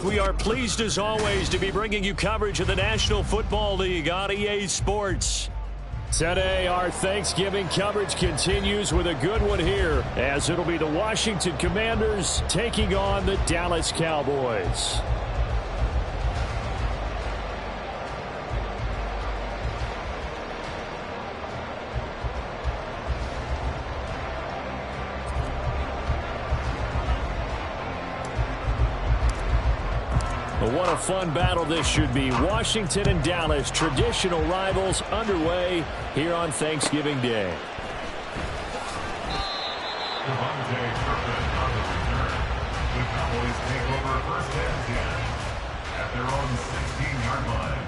We are pleased as always to be bringing you coverage of the National Football League on EA Sports. Today, our Thanksgiving coverage continues with a good one here, as it'll be the Washington Commanders taking on the Dallas Cowboys. What a fun battle this should be. Washington and Dallas, traditional rivals, underway here on Thanksgiving Day. The Cowboys take over first and 10 at their own 16-yard line.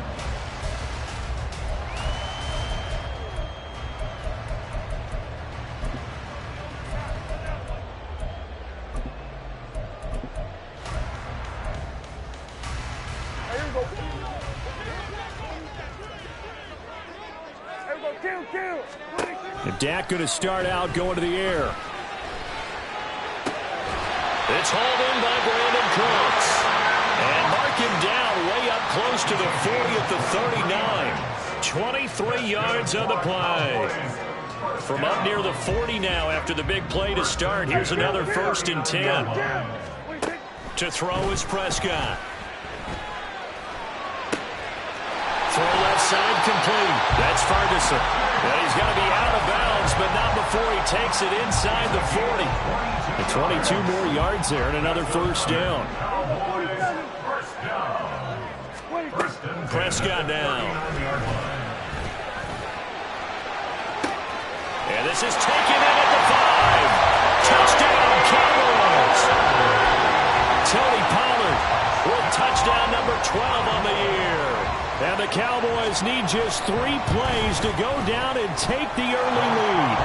And Dak going to start out going to the air. It's hauled in by Brandon Cooks. And mark him down way up close to the 40 at the 39. 23 yards on the play. From up near the 40 now after the big play to start. Here's another 1st and 10. To throw is Prescott. Throw left side complete. That's Ferguson. And he's going to be out of bounds, but not before he takes it inside the 40. And 22 more yards there and another 1st down. Prescott down. And this is taken in at the 5. Touchdown, Cowboys. Tony Pollard with touchdown number 12 on the year. And the Cowboys need just 3 plays to go down and take the early lead.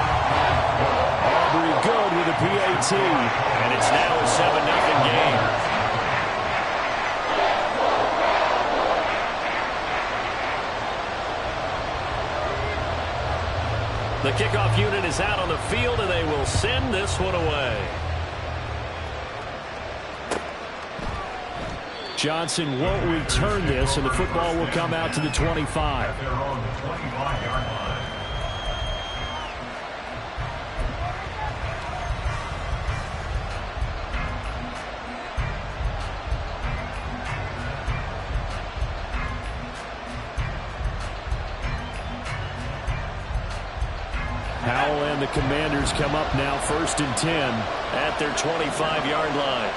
Aubrey good with a PAT. And it's now a 7-0 game. The kickoff unit is out on the field, and they will send this one away. Johnson won't return this, and the football will come out to the 25. Howell and the Commanders come up now 1st and 10 at their 25-yard line.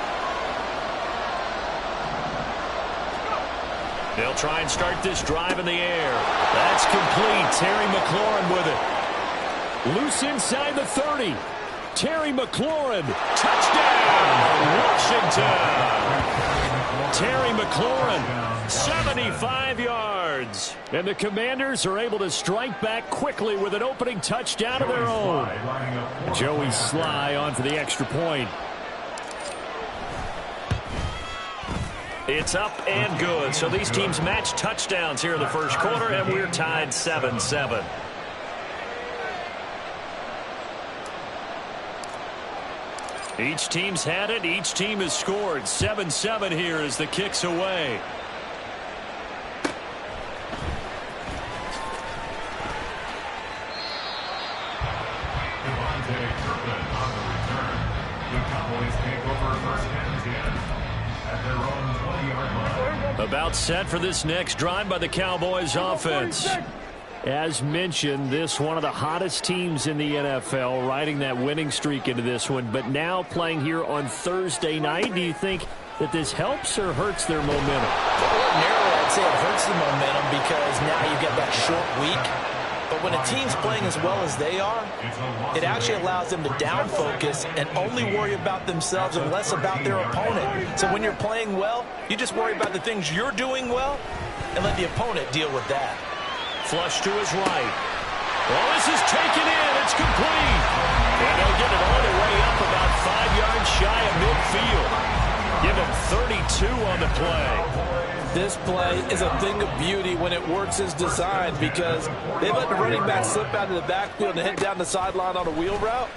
They'll try and start this drive in the air. That's complete. Terry McLaurin with it. Loose inside the 30. Terry McLaurin. Touchdown, Washington. Terry McLaurin, 75 yards. And the Commanders are able to strike back quickly with an opening touchdown of their own. Joey Sly on for the extra point. It's up and good. So these teams match touchdowns here in the first quarter, and we're tied 7-7. Each team's had it. Each team has scored. 7-7 here as the kick's away. About set for this next drive by the Cowboys offense. As mentioned, this one of the hottest teams in the NFL, riding that winning streak into this one, but now playing here on Thursday night. Do you think that this helps or hurts their momentum? Ordinarily, I'd say it hurts the momentum because now you get that short week. But when a team's playing as well as they are, it actually allows them to down focus and only worry about themselves and less about their opponent. So when you're playing well, you just worry about the things you're doing well and let the opponent deal with that. Flush to his right. Well, this is taken in. It's complete. And they'll get it all the way up about 5 yards shy of midfield. Give him 32 on the play. This play is a thing of beauty when it works as designed because they let the running back slip out of the backfield and head down the sideline on a wheel route.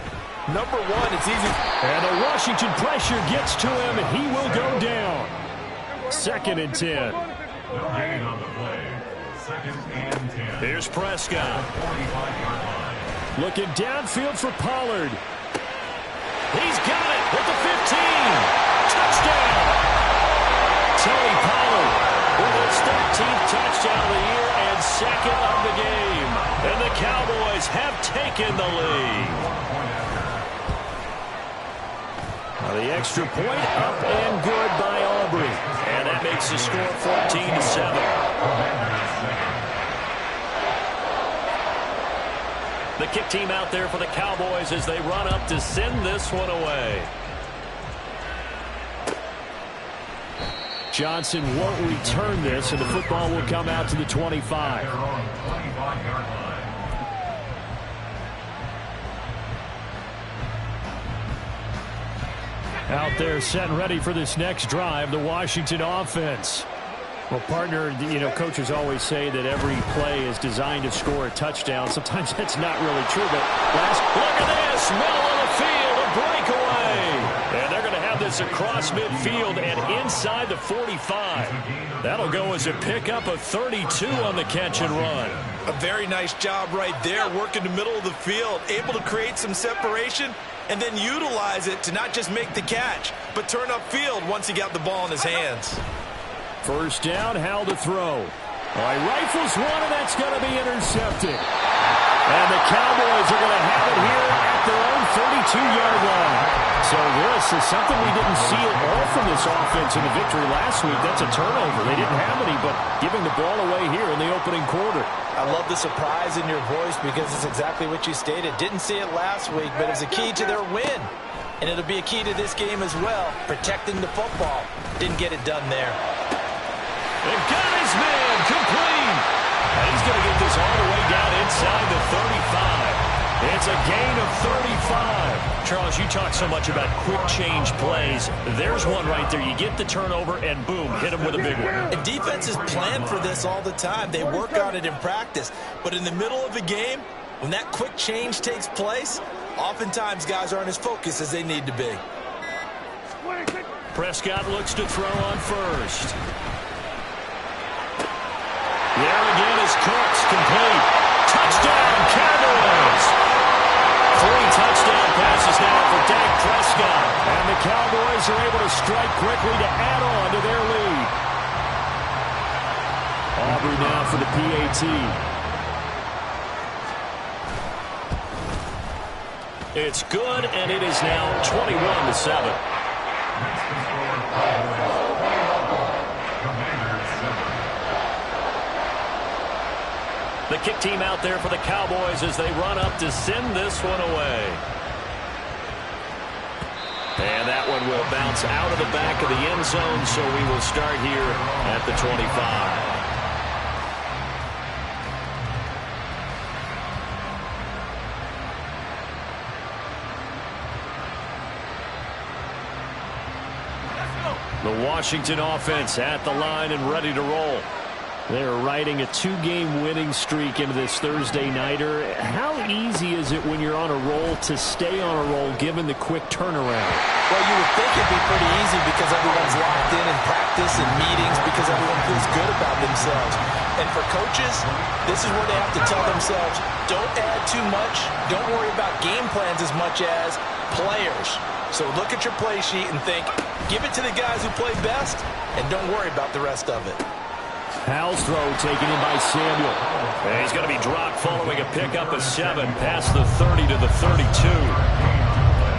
Number one, it's easy. And the Washington pressure gets to him, and he will go down. 2nd and 10. No gain on the play. 2nd and 10. Here's Prescott. 45-yard line. Looking downfield for Pollard. He's got it at the 15. Touchdown. Tony Pollard with his 13th touchdown of the year and 2nd of the game. And the Cowboys have taken the lead. Now the extra point up and good by Aubrey. And that makes the score 14-7. The kick team out there for the Cowboys as they run up to send this one away. Johnson won't return this, and the football will come out to the 25. Out there set and ready for this next drive, the Washington offense. Well, partner, coaches always say that every play is designed to score a touchdown. Sometimes that's not really true, but look at this, middle of the field, a breakaway. And they're going to have this across midfield and inside the 45. That'll go as a pickup of 32 on the catch and run. A very nice job right there, working the middle of the field, able to create some separation and then utilize it to not just make the catch, but turn upfield once he got the ball in his hands. First down, Howell to throw. Rifles one, and that's going to be intercepted. And the Cowboys are going to have it here at their own 32-yard line. So this is something we didn't see at all from this offense in the victory last week. That's a turnover. They didn't have any, but giving the ball away here in the opening quarter. I love the surprise in your voice because it's exactly what you stated. Didn't see it last week, but it's a key to their win. And it'll be a key to this game as well, protecting the football. Didn't get it done there. They've got his man complete. And he's going to get this all the way down inside the 35. It's a gain of 35. Charles, you talk so much about quick change plays. There's one right there. You get the turnover, and boom, hit him with a big one. And defenses plan for this all the time. They work on it in practice. But in the middle of a game, when that quick change takes place, oftentimes guys aren't as focused as they need to be. Prescott looks to throw on first. There again is Cooks, complete. Touchdown, Cowboys! 3 touchdown passes now for Dak Prescott. And the Cowboys are able to strike quickly to add on to their lead. Aubrey now for the PAT. It's good, and it is now 21-7. The kick team out there for the Cowboys as they run up to send this one away. And that one will bounce out of the back of the end zone, so we will start here at the 25. The Washington offense at the line and ready to roll. They're riding a 2-game winning streak into this Thursday nighter. How easy is it when you're on a roll to stay on a roll given the quick turnaround? Well, you would think it'd be pretty easy because everyone's locked in practice and meetings because everyone feels good about themselves. And for coaches, this is where they have to tell themselves, don't add too much, don't worry about game plans as much as players. So look at your play sheet and think, give it to the guys who play best, and don't worry about the rest of it. Howell's throw taken in by Samuel. And he's going to be dropped following a pickup of 7 past the 30 to the 32.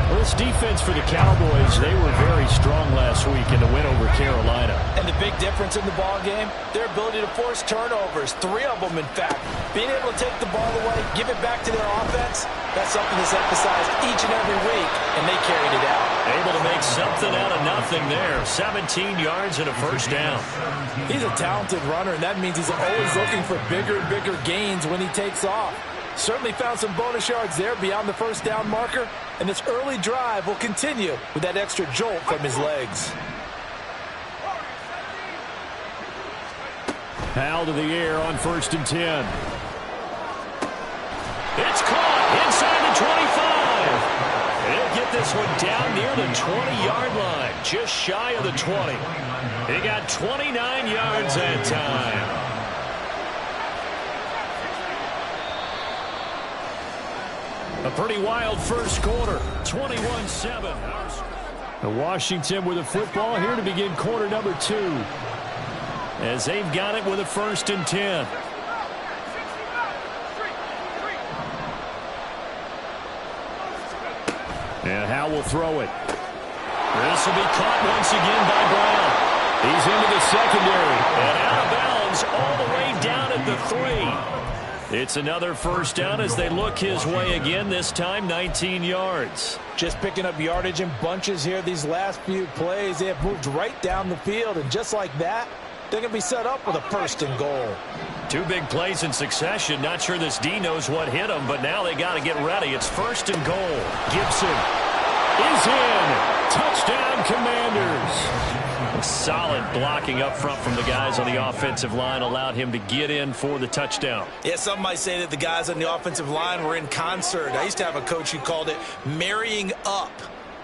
Well, this defense for the Cowboys, they were very strong last week in the win over Carolina. And the big difference in the ball game, their ability to force turnovers, 3 of them in fact. Being able to take the ball away, give it back to their offense, that's something that's emphasized each and every week, and they carried it out. Able to make something out of nothing there. 17 yards and a first down. He's a talented runner, and that means he's always looking for bigger and bigger gains when he takes off. Certainly found some bonus yards there beyond the first down marker, and this early drive will continue with that extra jolt from his legs. Howell to the air on 1st and 10. It's caught inside the 25. He'll get this one down near the 20-yard line, just shy of the 20. He got 29 yards that time. A pretty wild first quarter, 21-7. Washington with the football here to begin quarter number 2. As they've got it with a 1st and 10. And Howe will throw it. This will be caught once again by Brown. He's into the secondary. And out of bounds all the way down at the 3. It's another first down as they look his way again, this time 19 yards. Just picking up yardage in bunches here these last few plays. They have moved right down the field, and just like that, they're going to be set up with a 1st and goal. 2 big plays in succession. Not sure this D knows what hit him, but now they got to get ready. It's 1st and goal. Gibson is in. Touchdown, Commanders. Solid blocking up front from the guys on the offensive line allowed him to get in for the touchdown. Yeah, some might say that the guys on the offensive line were in concert. I used to have a coach who called it marrying up,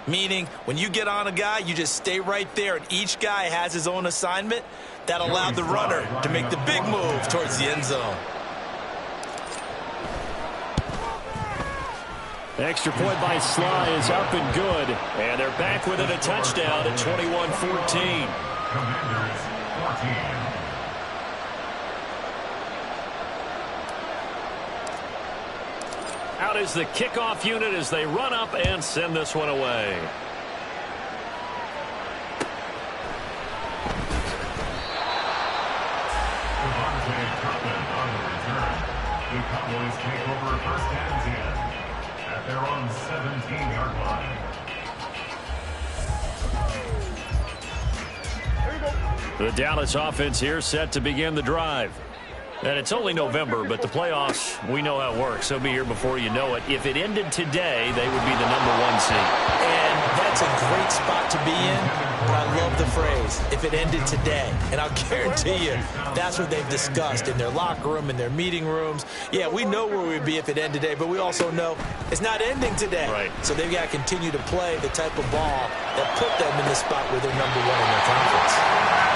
meaning when you get on a guy, you just stay right there, and each guy has his own assignment. That allowed the runner to make the big move towards the end zone. Extra point by Sly is up and good. And they're back within a touchdown at 21-14. Commanders 14. Out is the kickoff unit as they run up and send this one away. The Cowboys take over 1st and 10 at their own 17-yard line. The Dallas offense here set to begin the drive. And it's only November, but the playoffs, we know how it works. They'll be here before you know it. If it ended today, they would be the #1 seed. And that's a great spot to be in, but I love the phrase, if it ended today. And I'll guarantee you, that's what they've discussed in their locker room, in their meeting rooms. Yeah, we know where we'd be if it ended today, but we also know it's not ending today. Right. So they've got to continue to play the type of ball that put them in the spot where they're #1 in their conference.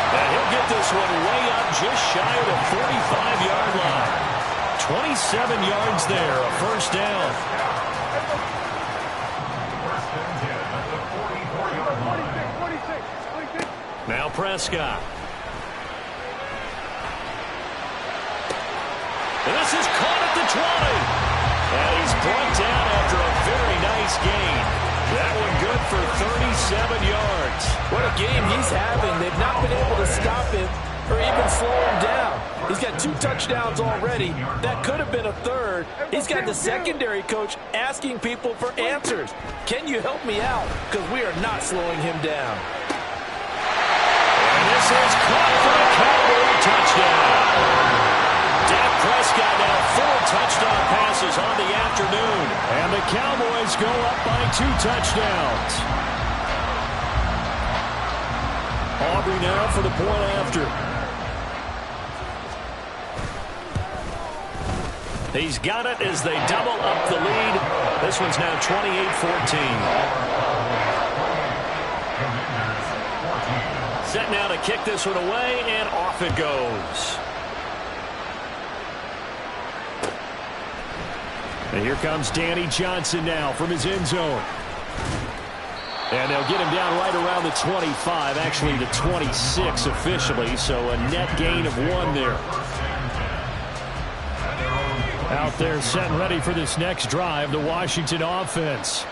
And he'll get this one way up just shy of the 45-yard line. 27 yards there, a first down. 1st and 10 at the 44-yard line. Now Prescott. And this is caught at the 20. And he's brought down after a very nice gain. That one good for 37 yards. What a game he's having. They've not been able to stop him or even slow him down. He's got 2 touchdowns already. That could have been a 3rd. He's got the secondary coach asking people for answers. Can you help me out? Because we are not slowing him down. And this is caught for a Cowboy touchdown. Dak Prescott now 4 touchdown passes on the afternoon. And the Cowboys go up by 2 touchdowns. Aubrey now for the point after. He's got it as they double up the lead. This one's now 28-14. Set now to kick this one away, and off it goes. And here comes Danny Johnson now from his end zone. And they'll get him down right around the 25, actually the 26 officially, so a net gain of 1 there. Out there set and ready for this next drive, the Washington offense.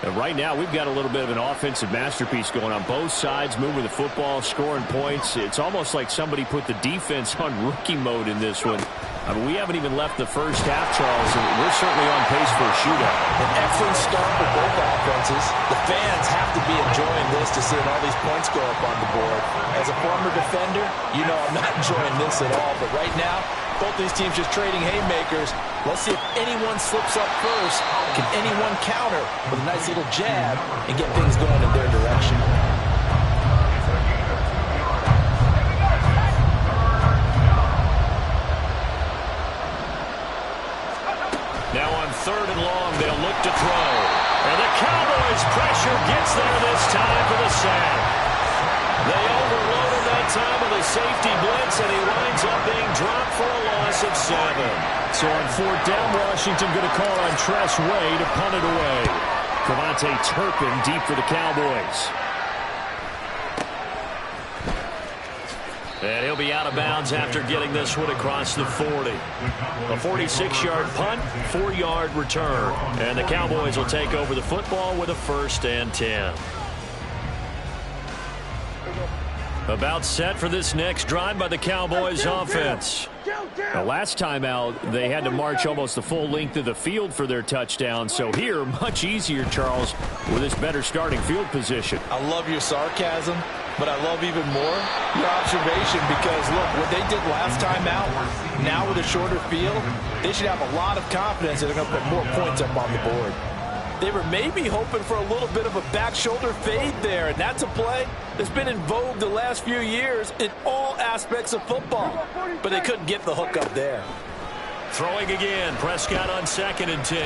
And right now, we've got a little bit of an offensive masterpiece going on both sides, moving the football, scoring points. It's almost like somebody put the defense on rookie mode in this one. I mean, we haven't even left the first half, Charles, and we're certainly on pace for a shootout. An excellent start for both offenses. The fans have to be enjoying this to seeing all these points go up on the board. As a former defender, you know I'm not enjoying this at all, but right now, both these teams just trading haymakers. Let's see if anyone slips up first. Can anyone counter with a nice little jab and get things going in their direction? Now on 3rd and long, they'll look to throw. And the Cowboys' pressure gets there this time for the sack. They overloaded that time with a safety blitz, and he winds up being dropped for a loss of 7. So on 4th down, Washington going to call on Tress Way to punt it away. Cavante Turpin deep for the Cowboys. And he'll be out of bounds after getting this one across the 40. A 46-yard punt, 4-yard return. And the Cowboys will take over the football with a 1st and 10. About set for this next drive by the Cowboys offense. Now, last time out, they had to march almost the full length of the field for their touchdown. So here, much easier, Charles, with this better starting field position. I love your sarcasm, but I love even more your observation because, look, what they did last time out, now with a shorter field, they should have a lot of confidence that they're going to put more points up on the board. They were maybe hoping for a little bit of a back shoulder fade there, and that's a play that's been in vogue the last few years in all aspects of football. But they couldn't get the hook up there. Throwing again, Prescott on 2nd and 10.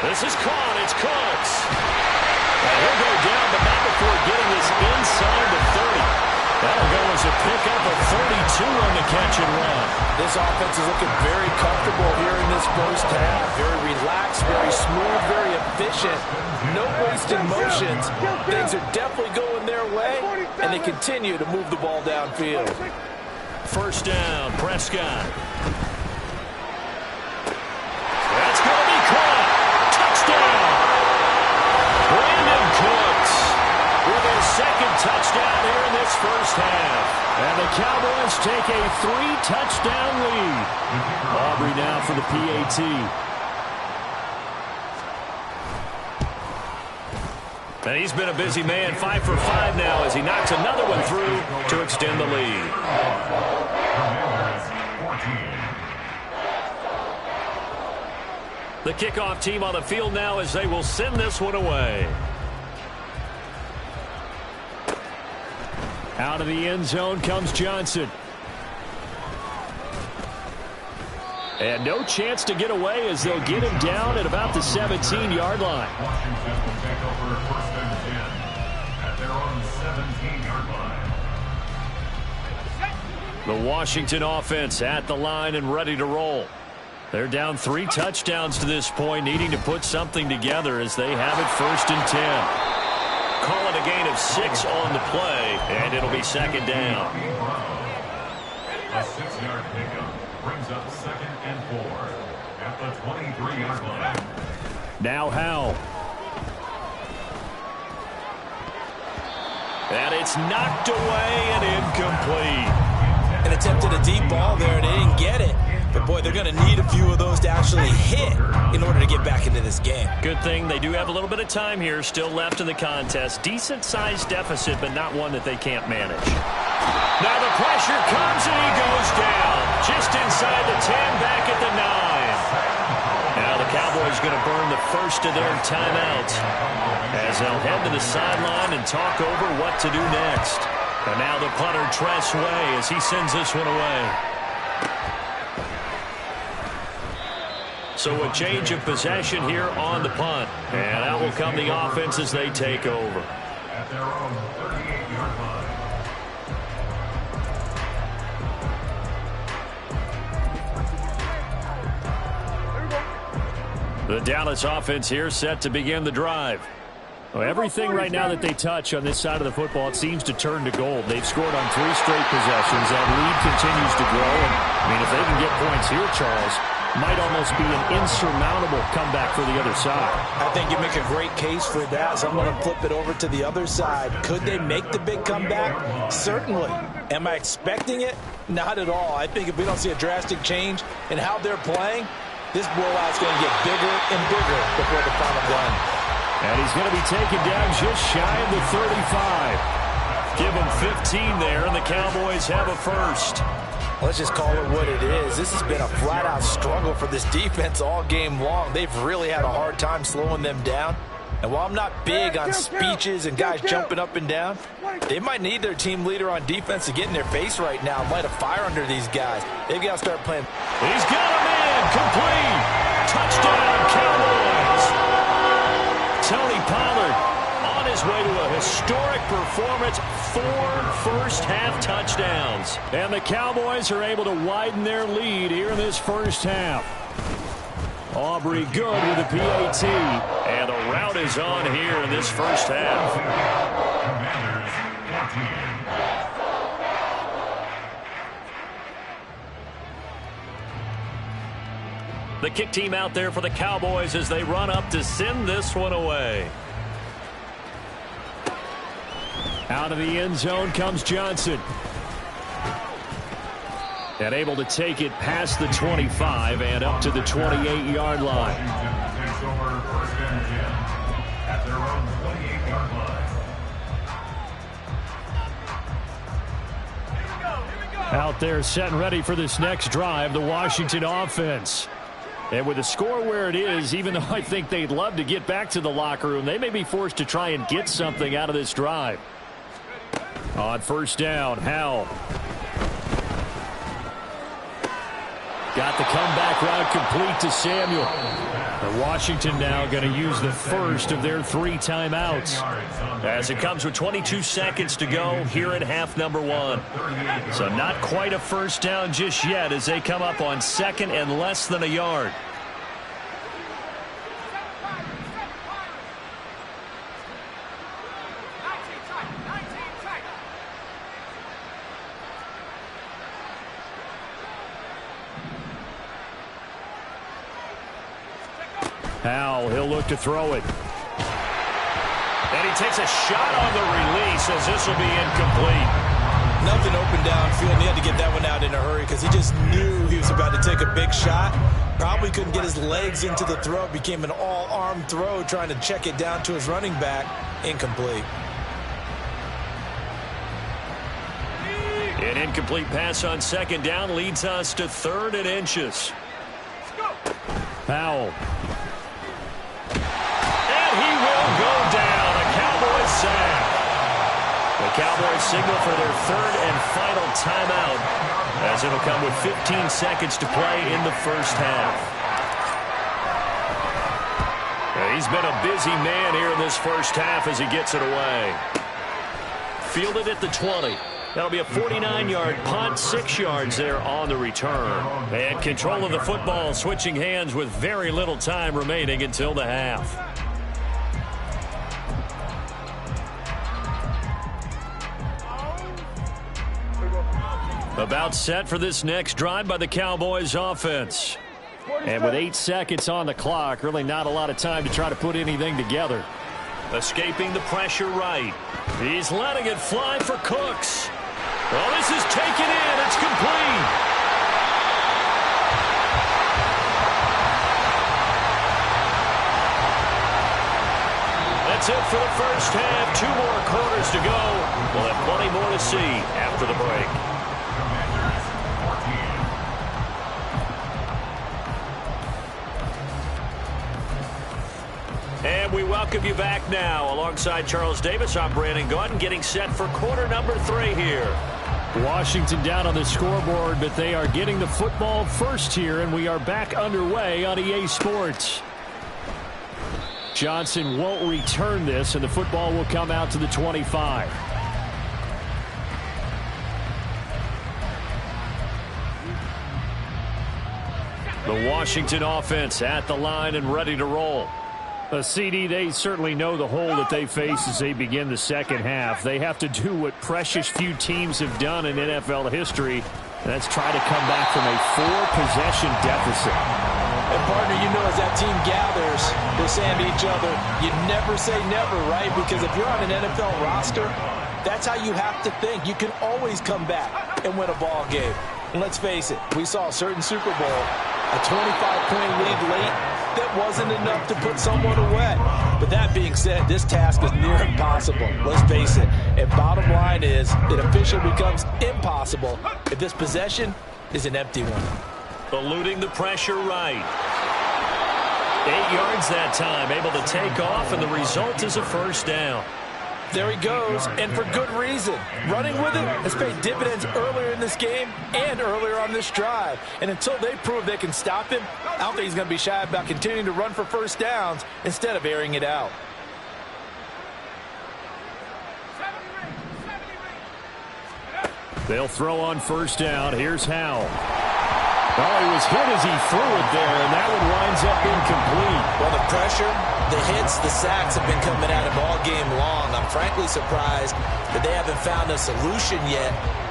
This is caught, it's Cooks. And he'll go down, but not before getting this inside the 30. That'll go as a pickup of 32 on the catch and run. This offense is looking very comfortable here in this first half. Very relaxed, very smooth, very efficient. No wasted motions. Things are definitely going their way, and they continue to move the ball downfield. 1st down, Prescott. That's going to be caught. Touchdown. Brandon Cooks with his 2nd touchdown here in this first half. And the Cowboys take a 3-touchdown lead. Aubrey now for the PAT. And he's been a busy man, 5 for 5 now as he knocks another one through to extend the lead. The kickoff team on the field now as they will send this one away. Out of the end zone comes Johnson. And no chance to get away as they'll get him down at about the 17-yard line. Washington will take over 1st and 10 at their own 17-yard line. The Washington offense at the line and ready to roll. They're down 3 touchdowns to this point, needing to put something together as they have it 1st and 10. Call it a gain of 6 on the play, and it'll be 2nd down. A 6-yard pickup brings up 2nd and 4 at the 23-yard line. Now Howell. And it's knocked away and incomplete. And attempted a deep ball there, and they didn't get it. But, boy, they're going to need a few of those to actually hit in order to get back into this game. Good thing they do have a little bit of time here still left in the contest. Decent-sized deficit, but not one that they can't manage. Now the pressure comes, and he goes down. Just inside the 10, back at the 9. Now the Cowboys going to burn the first of their timeouts as they'll head to the sideline and talk over what to do next. And now the punter, Tress Way, as he sends this one away. So a change of possession here on the punt. And out will come the offense as they take over. At their own 38-yard line. The Dallas offense here set to begin the drive. Well, everything right now that they touch on this side of the football, it seems to turn to gold. They've scored on 3 straight possessions. That lead continues to grow. And, I mean, if they can get points here, Charles, might almost be an insurmountable comeback for the other side. I think you make a great case for that, so I'm going to flip it over to the other side. Could they make the big comeback? Certainly. Am I expecting it? Not at all. I think if we don't see a drastic change in how they're playing, this blowout's going to get bigger and bigger before the final gun. And he's going to be taken down just shy of the 35. Give him 15 there, and the Cowboys have a first. Let's just call it what it is. This has been a flat-out struggle for this defense all game long. They've really had a hard time slowing them down. And while I'm not big on speeches and guys jumping up and down, they might need their team leader on defense to get in their face right now and light a fire under these guys. They've got to start playing. He's got him in. Complete. Touchdown, Cowboys. his way to a historic performance, 4 first-half touchdowns. And the Cowboys are able to widen their lead here in this first half. Aubrey good with a PAT. And the route is on here in this first half. Commanders 14. The kick team out there for the Cowboys as they run up to send this one away. Out of the end zone comes Johnson. And able to take it past the 25 and up to the 28-yard line. Takes over first and 10 at their own 28-yard line. Out there set and ready for this next drive, the Washington offense. And with the score where it is, even though I think they'd love to get back to the locker room, they may be forced to try and get something out of this drive. On first down, Howell. Got the comeback route complete to Samuel. And Washington now going to use the first of their 3 timeouts. As it comes with 22 seconds to go here at half number 1. So not quite a first down just yet as they come up on second and less than a yard. Howell, he'll look to throw it. And he takes a shot on the release as this will be incomplete. Nothing open downfield, and he had to get that one out in a hurry because he just knew he was about to take a big shot. Probably couldn't get his legs into the throw. It became an all-arm throw trying to check it down to his running back. Incomplete. An incomplete pass on second down leads us to 3rd and inches. Howell. He will go down. A Cowboys sack. The Cowboys signal for their 3rd and final timeout as it'll come with 15 seconds to play in the first half. He's been a busy man here in this first half as he gets it away. Fielded at the 20. That'll be a 49-yard punt, 6 yards there on the return. And control of the football switching hands with very little time remaining until the half. About set for this next drive by the Cowboys offense. And with 8 seconds on the clock, really not a lot of time to try to put anything together. Escaping the pressure right. He's letting it fly for Cooks. Well, this is taken in. It's complete. That's it for the first half. 2 more quarters to go. We'll have plenty more to see after the break. And we welcome you back now. Alongside Charles Davis, I'm Brandon Gaudin, getting set for quarter number 3 here. Washington down on the scoreboard, but they are getting the football first here, and we are back underway on EA Sports. Johnson won't return this, and the football will come out to the 25. The Washington offense at the line and ready to roll. CD, they certainly know the hole that they face as they begin the second half. They have to do what precious few teams have done in NFL history. That's try to come back from a 4-possession deficit. And, partner, you know, as that team gathers, they're saying to each other, you never say never, right? Because if you're on an NFL roster, that's how you have to think. You can always come back and win a ball game. And let's face it, we saw a certain Super Bowl, a 25-point lead late. That wasn't enough to put someone away. But that being said, this task is near impossible. Let's face it. And bottom line is, it officially becomes impossible if this possession is an empty one. Eluding the pressure right. 8 yards that time, able to take off, and the result is a first down. There he goes, and for good reason. Running with it has paid dividends earlier in this game and earlier on this drive. And until they prove they can stop him, I don't think he's going to be shy about continuing to run for first downs instead of airing it out. They'll throw on first down. Here's Howell. Oh, he was hit as he threw it there, and that one winds up incomplete. Well, the pressure, the hits, the sacks have been coming at him all game long. I'm frankly surprised that they haven't found a solution yet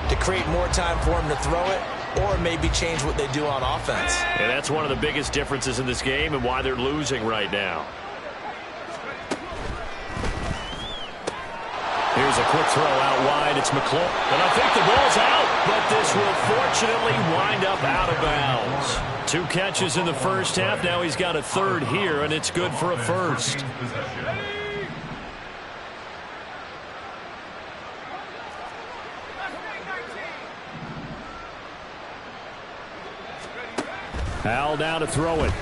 to create more time for him to throw it or maybe change what they do on offense. And that's one of the biggest differences in this game and why they're losing right now. Here's a quick throw out wide. It's McClure. And I think the ball's out, but this will fortunately wind up out of bounds. 2 catches in the first half. Now he's got a third here, and it's good for a first. Howell down to throw it.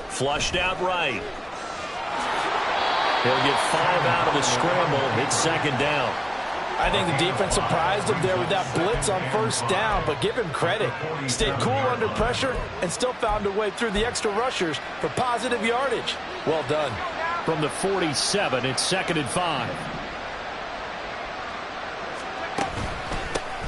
Flushed out right. He'll get 5 out of the scramble. It's second down. I think the defense surprised him there with that blitz on first down, but give him credit. Stayed cool under pressure and still found a way through the extra rushers for positive yardage. Well done. From the 47, it's second and 5.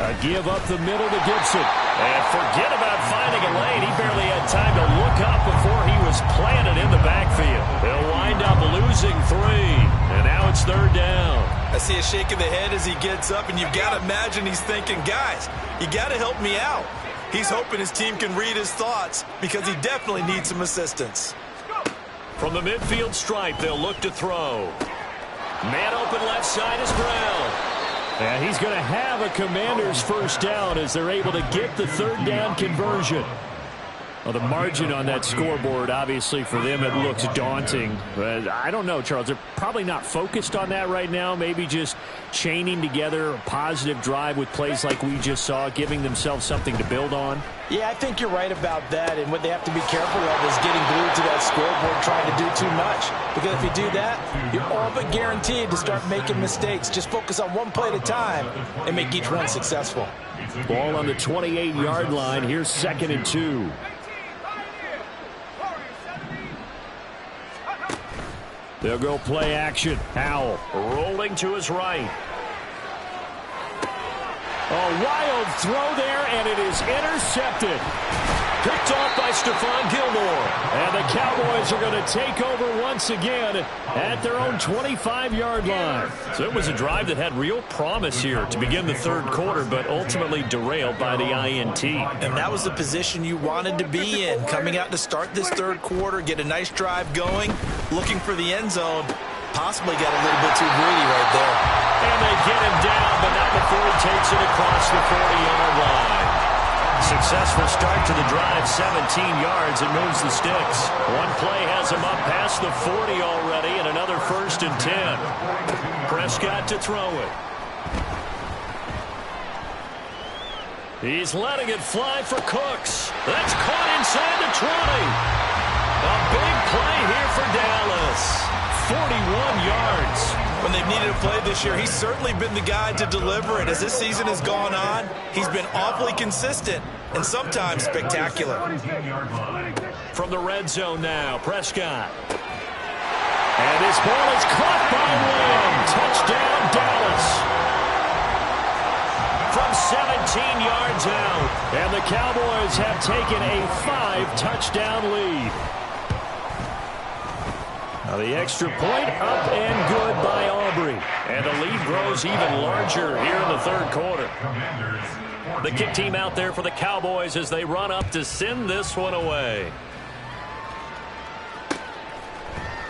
A give up the middle to Gibson. And forget about finding a lane. He barely had time to look up before he was planted in the backfield. They'll wind up losing 3. And now it's third down. I see a shake of the head as he gets up, and you've got to imagine he's thinking, guys, you got to help me out. He's hoping his team can read his thoughts because he definitely needs some assistance. From the midfield stripe, they'll look to throw. Man open left side is Brown. And he's going to have a Commanders first down as they're able to get the third down conversion. Well, the margin on that scoreboard, obviously, for them, it looks daunting. But I don't know, Charles. They're probably not focused on that right now. Maybe just chaining together a positive drive with plays like we just saw, giving themselves something to build on. Yeah, I think you're right about that. And what they have to be careful of is getting glued to that scoreboard trying to do too much. Because if you do that, you're all but guaranteed to start making mistakes. Just focus on one play at a time and make each one successful. Ball on the 28-yard line. Here's second and 2. They'll go play action. Howell rolling to his right. A wild throw there, and it is intercepted. Picked off by Stephon Gilmore. And the Cowboys are going to take over once again at their own 25-yard line. So it was a drive that had real promise here to begin the third quarter, but ultimately derailed by the INT. And that was the position you wanted to be in, coming out to start this third quarter, get a nice drive going, looking for the end zone. Possibly got a little bit too greedy right there. And they get him down, but not before he takes it across the 40-yard line. Successful start to the drive, 17 yards. It moves the sticks. One play has him up past the 40 already, and another first and 10. Prescott to throw it. He's letting it fly for Cooks. That's caught inside the 20. A big play here for Dallas. 41 yards. When they've needed a play this year, he's certainly been the guy to deliver it. As this season has gone on, he's been awfully consistent and sometimes spectacular. From the red zone now, Prescott. And this ball is caught by Lamb. Touchdown, Dallas. From 17 yards out. And the Cowboys have taken a 5-touchdown lead. Now the extra point up and good by Aubrey. And the lead grows even larger here in the third quarter. The kick team out there for the Cowboys as they run up to send this one away.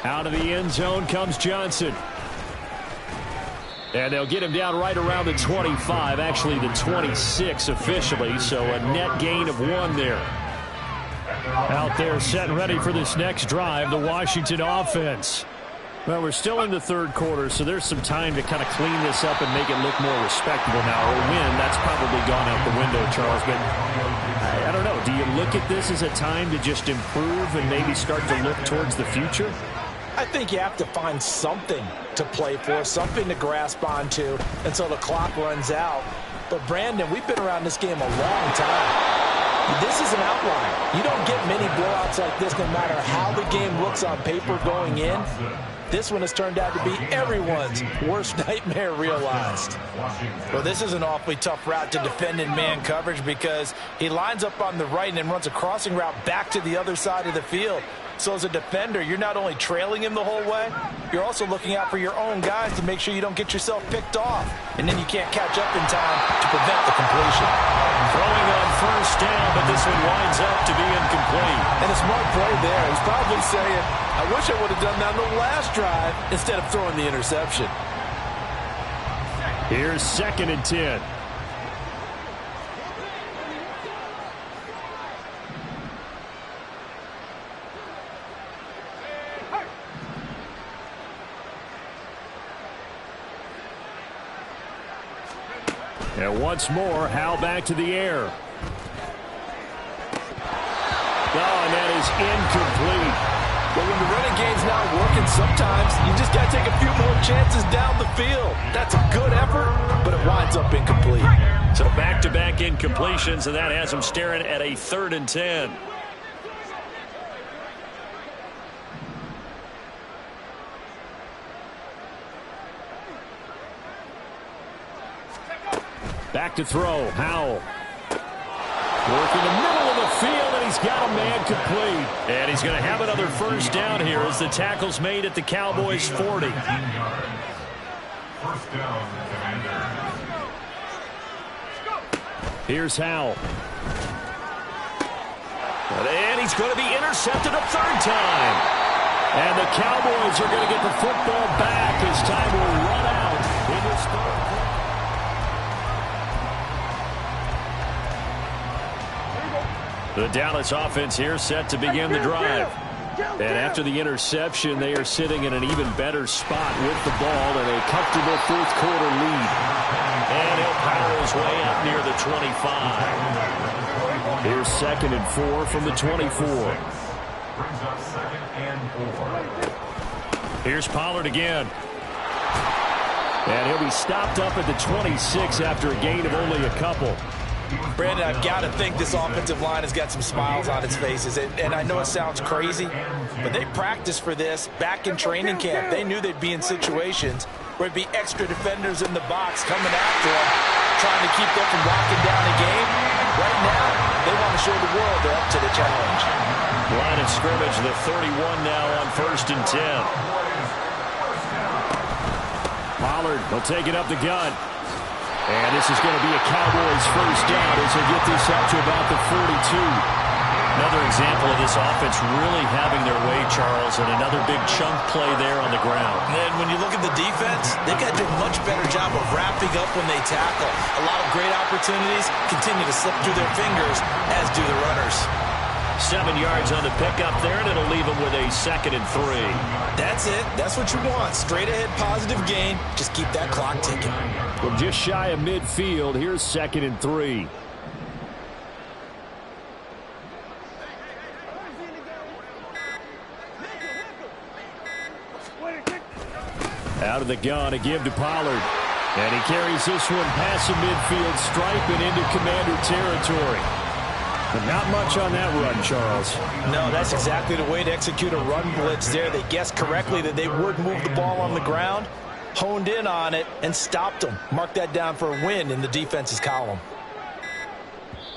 Out of the end zone comes Johnson. And they'll get him down right around the 25, actually the 26 officially, so a net gain of 1 there. Out there set and ready for this next drive, the Washington offense. Well, we're still in the third quarter, so there's some time to kind of clean this up and make it look more respectable now. A win, that's probably gone out the window, Charles. But I don't know. Do you look at this as a time to just improve and maybe start to look towards the future? I think you have to find something to play for, something to grasp onto until the clock runs out. But, Brandon, we've been around this game a long time. This is an outlier. You don't get many blowouts like this no matter how the game looks on paper going in. this one has turned out to be everyone's worst nightmare realized. Well, this is an awfully tough route to defend in man coverage because he lines up on the right and then runs a crossing route back to the other side of the field. So as a defender, you're not only trailing him the whole way, you're also looking out for your own guys to make sure you don't get yourself picked off. And then you can't catch up in time to prevent the completion. Throwing on first down, but this one winds up to be incomplete. And a smart play there. He's probably saying, I wish I would have done that on the last drive instead of throwing the interception. Here's 2nd and 10. And once more, Howell back to the air. Oh, and that is incomplete. But when the running game's not working, sometimes you just got to take a few more chances down the field. That's a good effort, but it winds up incomplete. So back-to-back incompletions, and that has him staring at a 3rd and 10. Back to throw, Howell. Working the middle of the field, and he's got a man complete. And he's going to have another first down here as the tackle's made at the Cowboys' 40. First down, Commanders. Here's Howell. And he's going to be intercepted a 3rd time. And the Cowboys are going to get the football back as time will run out in this 3rd quarter. The Dallas offense here set to begin the drive. And after the interception, they are sitting in an even better spot with the ball and a comfortable 4th quarter lead. And he'll power his way up near the 25. Here's 2nd and 4 from the 24. Brings up 2nd and 4. Here's Pollard again. And he'll be stopped up at the 26 after a gain of only a couple. Brandon, I've got to think this offensive line has got some smiles on its faces. And I know it sounds crazy, but they practiced for this back in training camp. They knew they'd be in situations where it'd be extra defenders in the box coming after them, trying to keep them from locking down the game. Right now, they want to show the world they're up to the challenge. Line of scrimmage, the 31 now on 1st and 10. Pollard will take it up the gut. And this is going to be a Cowboys first down as they get this up to about the 42. Another example of this offense really having their way, Charles, and another big chunk play there on the ground. And when you look at the defense, they've got to do a much better job of wrapping up when they tackle. A lot of great opportunities continue to slip through their fingers, as do the runners. 7 yards on the pickup there, and it'll leave them with a 2nd and 3. That's it. That's what you want. Straight ahead positive gain. Just keep that clock ticking. From just shy of midfield, here's 2nd and 3. Out of the gun, a give to Pollard. And he carries this one past the midfield stripe and into Commander territory. But not much on that run, Charles. No, that's exactly the way to execute a run blitz there. They guessed correctly that they would move the ball on the ground, honed in on it, and stopped them. Mark that down for a win in the defense's column.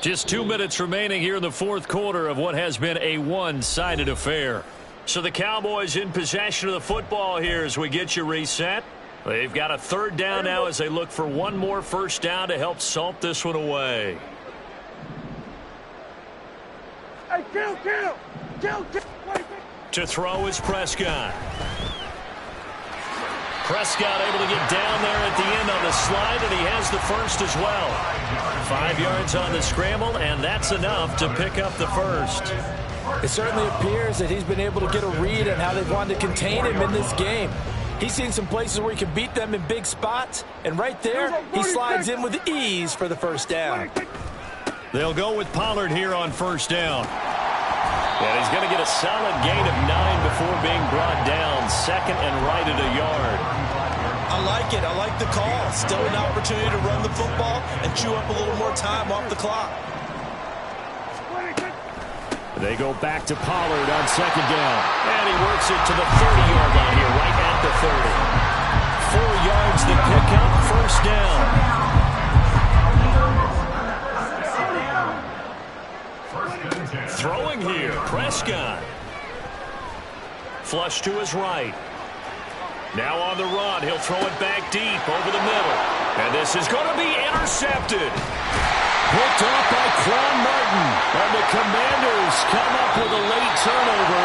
Just 2 minutes remaining here in the 4th quarter of what has been a one-sided affair. So the Cowboys in possession of the football here as we get you reset. They've got a 3rd down now as they look for one more first down to help salt this one away. To throw is Prescott. Prescott able to get down there at the end on the slide, and he has the first as well. 5 yards on the scramble, and that's enough to pick up the first. It certainly appears that he's been able to get a read on how they've wanted to contain him in this game. He's seen some places where he can beat them in big spots, and right there, he slides in with ease for the first down. They'll go with Pollard here on first down. And he's going to get a solid gain of 9 before being brought down. 2nd and right at a yard. I like it. I like the call. Still an opportunity to run the football and chew up a little more time off the clock. They go back to Pollard on second down. And he works it to the 30-yard line here, right at the 30. 4 yards the pickup, first down. Throwing here, Prescott. Flush to his right. Now on the run, he'll throw it back deep over the middle. And this is going to be intercepted. Picked off by Quan Martin. And the Commanders come up with a late turnover.